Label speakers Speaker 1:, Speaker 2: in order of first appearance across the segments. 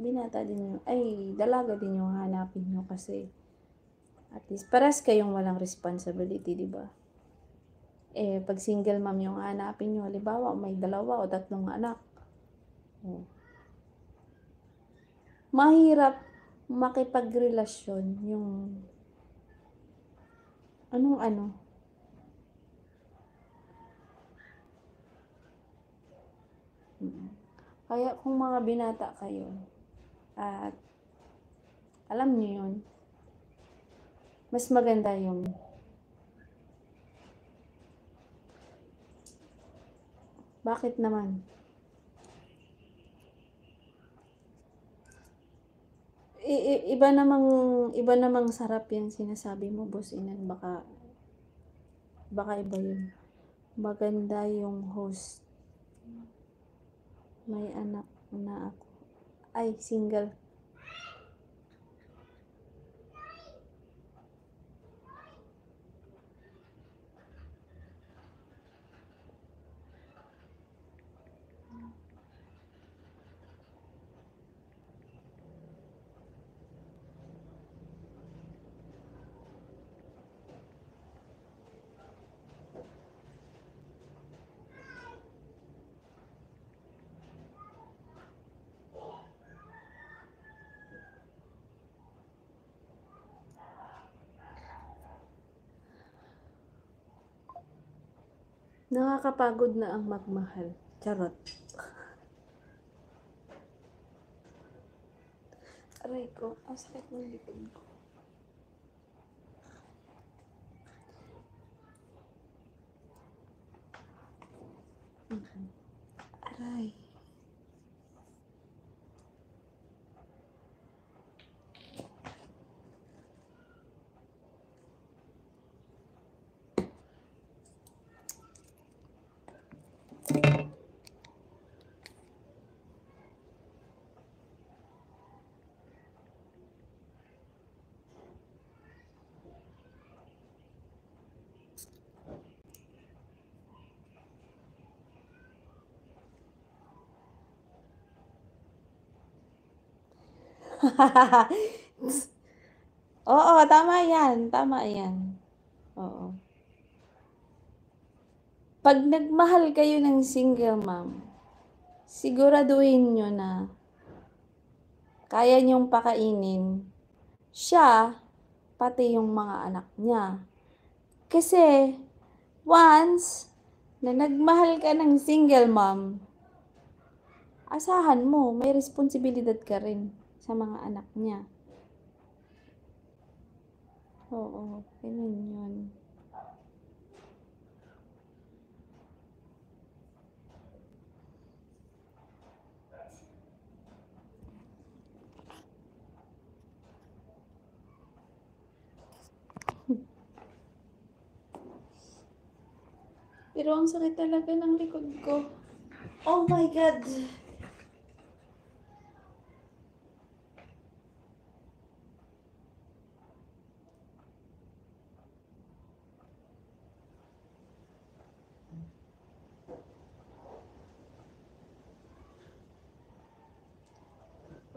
Speaker 1: binata din yung ay dalaga din yung hahanapin niyo kasi at least parehas kayong walang responsibility, 'di ba? 'Pag single mom yung hahanapin niyo halimbawa may 2 o 3 anak, oh, mahirap makipagrelasyon yung anong ano, kaya kung mga binata kayo at alam niyo yun, mas maganda yung bakit naman? Iba namang sarap yang sinasabi mo, Boss Inan, baka iba yun. Maganda yung host. May anak na ako. Ay, single. Nakakapagod na ang magmahal. Charot. Aray ko, ang sakit ng likod ko. Aray. Oo, tama yan. Tama yan. Oo. Pag nagmahal kayo ng single mom, siguraduhin nyo na kaya nyong pakainin siya, pati yung mga anak niya. Kasi, once na nagmahal ka ng single mom, asahan mo, may responsibilidad ka rin sa mga anak niya. Oo, ganun yun. Pero ang sakit talaga ng likod ko. Oh my God!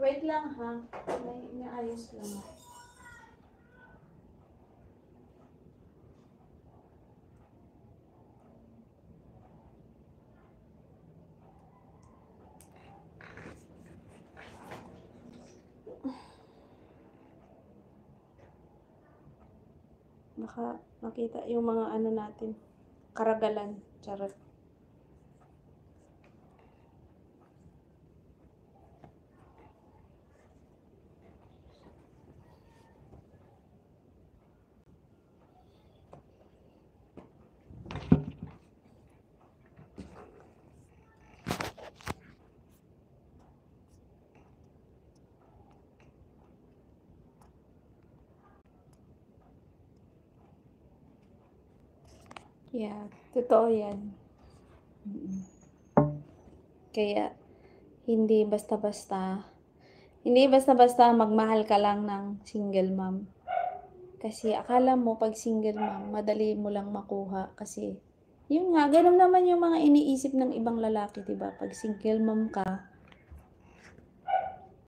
Speaker 1: Wait lang ha. May inaayos lang. Baka makita yung mga ano natin. Karagalan. Charot. Yeah, totoo yan. Kaya, hindi basta-basta magmahal ka lang ng single mom. Kasi akala mo pag single mom, madali mo lang makuha. Kasi, yun nga, ganun naman yung mga iniisip ng ibang lalaki, diba? Pag single mom ka,